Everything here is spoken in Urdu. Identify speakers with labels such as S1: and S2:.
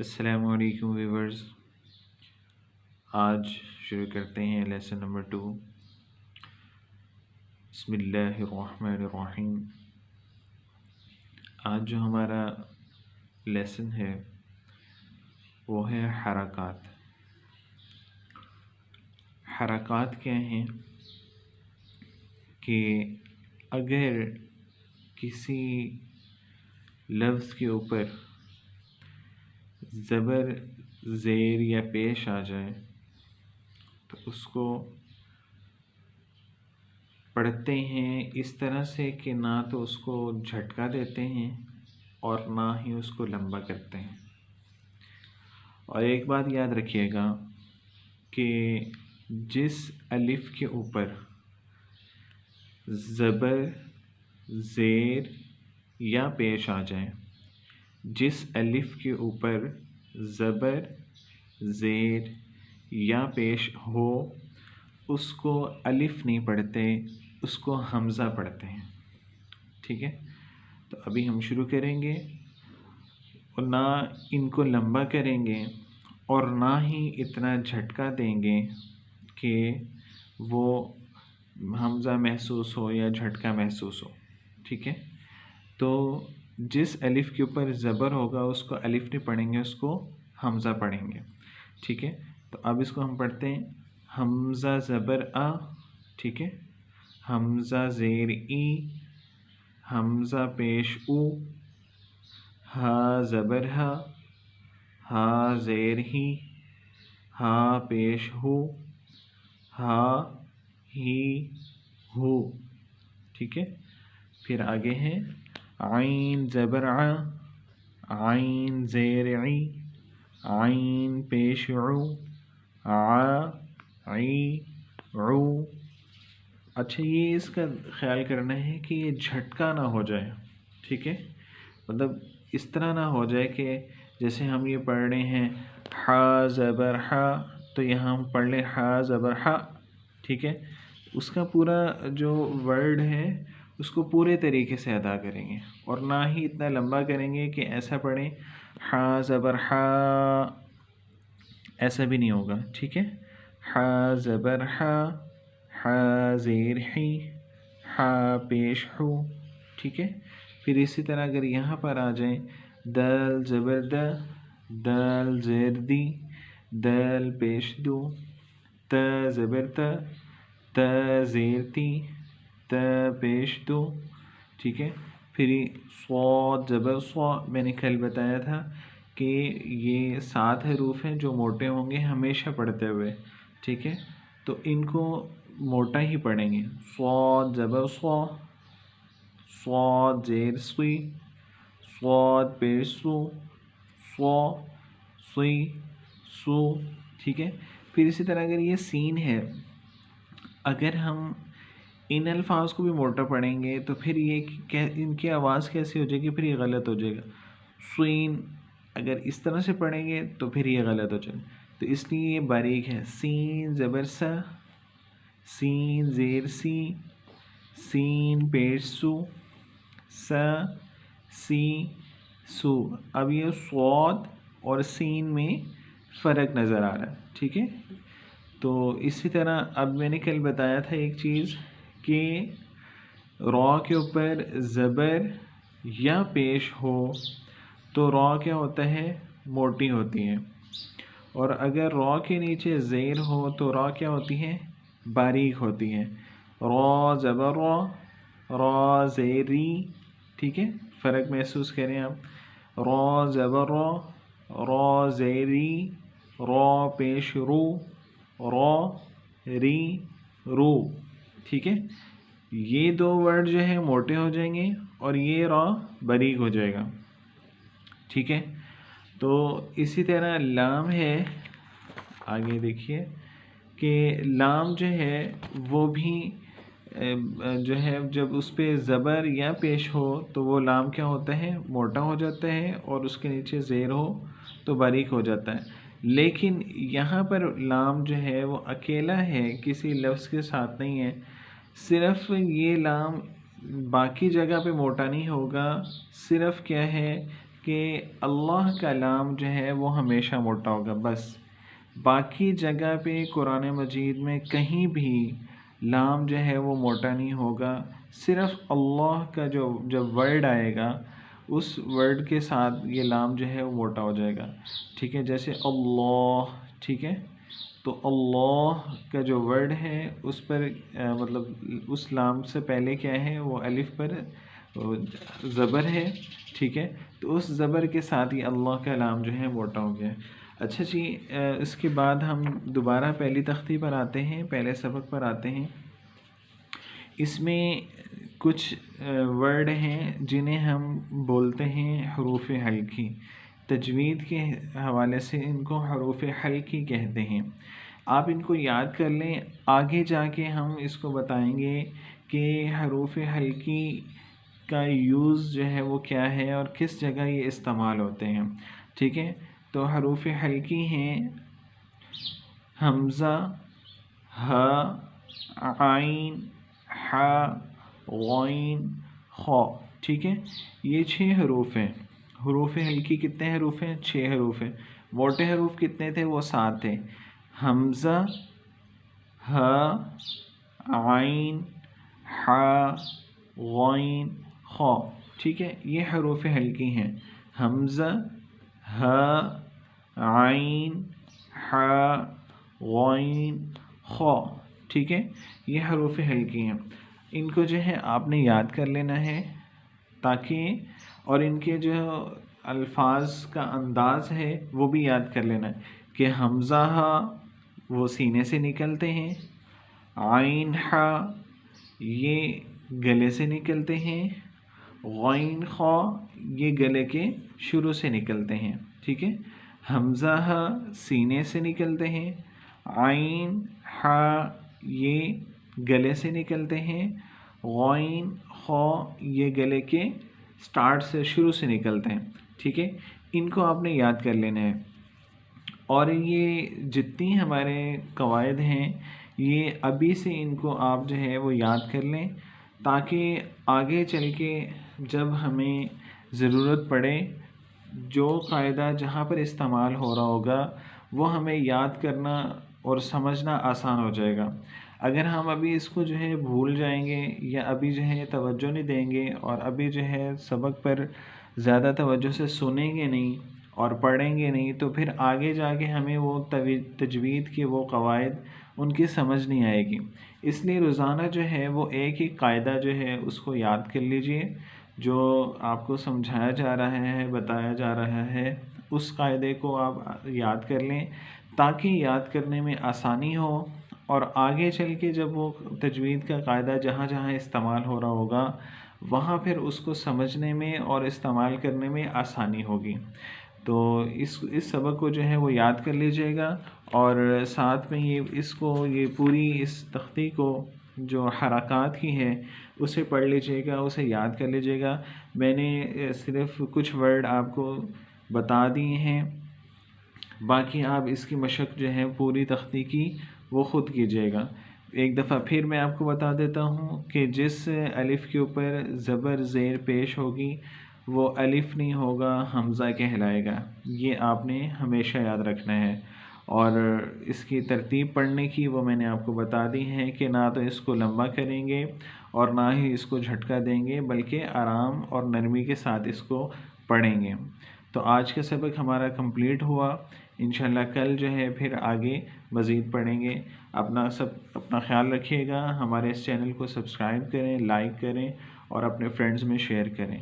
S1: السلام علیکم ویورز، آج شروع کرتے ہیں لیسن نمبر 2۔ بسم اللہ الرحمن الرحیم۔ آج جو ہمارا لیسن ہے وہ ہے حرکات۔ حرکات کیا ہیں کہ اگر کسی لفظ کے اوپر زبر زیر یا پیش آ جائے تو اس کو پڑھتے ہیں اس طرح سے کہ نہ تو اس کو جھٹکا دیتے ہیں اور نہ ہی اس کو لمبا کرتے ہیں۔ اور ایک بات یاد رکھیے گا کہ جس الف کے اوپر زبر زیر یا پیش آ جائے، جس الف کے اوپر زبر زیر یا پیش ہو اس کو الف نہیں پڑھتے، اس کو حمزہ پڑھتے ہیں۔ ٹھیک ہے، تو ابھی ہم شروع کریں گے اور نہ ان کو لمبا کریں گے اور نہ ہی اتنا جھٹکا دیں گے کہ وہ حمزہ محسوس ہو یا جھٹکا محسوس ہو۔ ٹھیک ہے، تو جس الف کے اوپر زبر ہوگا اس کو الف نہیں پڑھیں گے، اس کو حمزہ پڑھیں گے۔ ٹھیک ہے، تو اب اس کو ہم پڑھتے ہیں حمزہ زبر آ، ٹھیک ہے، حمزہ زیر ای، حمزہ پیش او، ہا زبر ہا، ہا زیر ہی، ہا پیش ہو، ہا ہی ہو۔ ٹھیک ہے، پھر آگے ہے عین زبر ع، عین زیر عی، عین پیش عو، ع عی عو۔ اچھا، یہ اس کا خیال کرنا ہے کہ یہ جھٹکا نہ ہو جائے۔ ٹھیک ہے، مطلب اس طرح نہ ہو جائے کہ جیسے ہم یہ پڑھ رہے ہیں ح زبر ح، تو یہاں ہم پڑھ لیں ح زبر ح۔ ٹھیک ہے، اس کا پورا جو ورڈ ہے اس کو پورے طریقے سے ادا کریں گے اور نہ ہی اتنا لمبا کریں گے کہ ایسا پڑھیں ح زبر ح، ایسا بھی نہیں ہوگا۔ ٹھیک ہے، ح زبر ح، ح زیر حی، ح پیش حو۔ ٹھیک ہے، پھر اسی طرح اگر یہاں پر آ جائیں دال زبر د، دال زیر دی، دال پیش دو، ت زبر ت، ت زیر تی، ت پیش دو۔ ٹھیک ہے، پھر صاد زبر صا، میں نے کل بتایا تھا کہ یہ 7 حروف ہیں جو موٹے ہوں گے ہمیشہ پڑھتے ہوئے۔ ٹھیک ہے، تو ان کو موٹا ہی پڑھیں گے۔ صاد زبر صا، صاد زیر صی، صاد پیش سو، صا صی سو۔ ٹھیک ہے، پھر اسی طرح اگر یہ سین ہے، اگر ہم ان الفاظ کو بھی موٹا پڑھیں گے تو پھر یہ ان کی آواز کیسی ہو جائے گی، پھر یہ غلط ہو جائے گا۔ سین اگر اس طرح سے پڑھیں گے تو پھر یہ غلط ہو جائے گا، تو اس لیے یہ باریک ہے۔ سین زبر سا، سین زیر سی، سین پیش سو، سا سی سو۔ اب یہ صاد اور سین میں فرق نظر آ رہا ہے۔ ٹھیک ہے، تو اسی طرح اب میں نے کل بتایا تھا ایک چیز کہ را کے اوپر زبر یا پیش ہو تو را کیا ہوتا ہے، موٹی ہوتی ہے، اور اگر را کے نیچے زیر ہو تو را کیا ہوتی ہے، باریک ہوتی ہے۔ را زبر را، را زیری۔ ٹھیک ہے، فرق محسوس کریں آپ، را زبر را، را زیری، را پیش رو، را ری رو۔ ٹھیک ہے، یہ 2 ورڈ جو ہیں موٹے ہو جائیں گے اور یہ را باریک ہو جائے گا۔ ٹھیک ہے، تو اسی طرح لام ہے، آگے دیکھیے کہ لام جو ہے وہ بھی جو ہے جب اس پہ زبر یا پیش ہو تو وہ لام کیا ہوتا ہے، موٹا ہو جاتا ہے، اور اس کے نیچے زیر ہو تو باریک ہو جاتا ہے۔ لیکن یہاں پر لام جو ہے وہ اکیلا ہے، کسی لفظ کے ساتھ نہیں ہے، صرف یہ لام باقی جگہ پہ موٹا نہیں ہوگا، صرف کیا ہے کہ کہ اللہ کا لام جو ہے وہ ہمیشہ موٹا ہوگا بس. باقی جگہ پہ قرآن مجید میں کہیں بھی لام جو ہے وہ موٹا نہیں ہوگا. صرف اللہ کا جب ورڈ آئے گا اس ورڈ کے ساتھ یہ لام جو ہے وہ موٹا ہو جائے گا. ٹھیک ہے، جیسے اللہ. ٹھیک ہے، تو اللہ کا جو ورڈ ہے اس پر مطلب اس لام سے پہلے کیا ہے، وہ الف پر زبر ہے. ٹھیک ہے، تو اس زبر کے ساتھ یہ اللہ کا لام جو ہے موٹا ہو گیا. اچھا جی، اس کے بعد ہم دوبارہ پہلی تختی پر آتے ہیں، پہلے سبق پر آتے ہیں. اس میں کچھ ورڈ ہیں جنہیں ہم بولتے ہیں حروف حلقی. تجوید کے حوالے سے ان کو حروف حلقی کہتے ہیں. آپ ان کو یاد کر لیں، آگے جا کے ہم اس کو بتائیں گے کہ حروف حلقی کا یوز جو ہے وہ کیا ہے اور کس جگہ یہ استعمال ہوتے ہیں. ٹھیک ہے، تو حروف حلقی ہیں حمزہ، ہ، عین، ح، غین، خ. ٹھیک ہے، یہ 6 حروف ہیں. حروف حلقی کتنے حروف ہیں؟ 6 حروف ہیں. موٹے حروف کتنے تھے؟ وہ 7 تھے. حمزہ، ہ، عین، ح، غین، خ. ٹھیک ہے، یہ حروف حلقی ہیں. حمزہ، ہ، عین، ح، غین، خ. ٹھیک ہے، یہ حروف حلقی ہیں. ان کو جو ہے آپ نے یاد کر لینا ہے تاکہ، اور ان کے جو الفاظ کا انداز ہے وہ بھی یاد کر لینا ہے کہ حمزہ ہا وہ سینے سے نکلتے ہیں، عین ہا یہ گلے سے نکلتے ہیں، غین خا یہ گلے کے شروع سے نکلتے ہیں. ٹھیک ہے، حمزہ ہا سینے سے نکلتے ہیں، عین ہا یہ گلے سے نکلتے ہیں، غین خا یہ گلے کے سٹارٹ سے شروع سے نکلتے ہیں. ٹھیک ہے، ان کو آپ نے یاد کر لینا ہے. اور یہ جتنی ہمارے قواعد ہیں یہ ابھی سے ان کو آپ جو ہے وہ یاد کر لیں تاکہ آگے چل کے جب ہمیں ضرورت پڑے جو قاعدہ جہاں پر استعمال ہو رہا ہوگا وہ ہمیں یاد کرنا اور سمجھنا آسان ہو جائے گا. اگر ہم ابھی اس کو جو ہے بھول جائیں گے یا ابھی جو ہے توجہ نہیں دیں گے اور ابھی جو ہے سبق پر زیادہ توجہ سے سنیں گے نہیں اور پڑھیں گے نہیں تو پھر آگے جا کے ہمیں وہ تجوید کے وہ قواعد ان کی سمجھ نہیں آئے گی. اس لیے روزانہ جو ہے وہ ایک ہی قاعدہ جو ہے اس کو یاد کر لیجئے جو آپ کو سمجھایا جا رہا ہے، بتایا جا رہا ہے، اس قاعدے کو آپ یاد کر لیں تاکہ یاد کرنے میں آسانی ہو اور آگے چل کے جب وہ تجوید کا قاعدہ جہاں جہاں استعمال ہو رہا ہوگا وہاں پھر اس کو سمجھنے میں اور استعمال کرنے میں آسانی ہوگی. تو اس سبق کو جو ہے وہ یاد کر لیجئے گا اور ساتھ میں یہ پوری اس تختی کو جو حرکات کی ہے اسے پڑھ لیجئے گا، اسے یاد کر لیجئے گا. میں نے صرف کچھ ورڈ آپ کو بتا دیے ہیں، باقی آپ اس کی مشق جو ہے پوری تختی کی وہ خود کیجئے گا. ایک دفعہ پھر میں آپ کو بتا دیتا ہوں کہ جس الف کے اوپر زبر زیر پیش ہوگی وہ الف نہیں ہوگا، حمزہ کہلائے گا. یہ آپ نے ہمیشہ یاد رکھنا ہے. اور اس کی ترتیب پڑھنے کی وہ میں نے آپ کو بتا دی ہے کہ نہ تو اس کو لمبا کریں گے اور نہ ہی اس کو جھٹکا دیں گے بلکہ آرام اور نرمی کے ساتھ اس کو پڑھیں گے. تو آج کا سبق ہمارا کمپلیٹ ہوا. انشاءاللہ کل جو ہے پھر آگے مزید پڑھیں گے. اپنا خیال رکھیے گا. ہمارے اس چینل کو سبسکرائب کریں، لائک کریں اور اپنے فرینڈز میں شیئر کریں.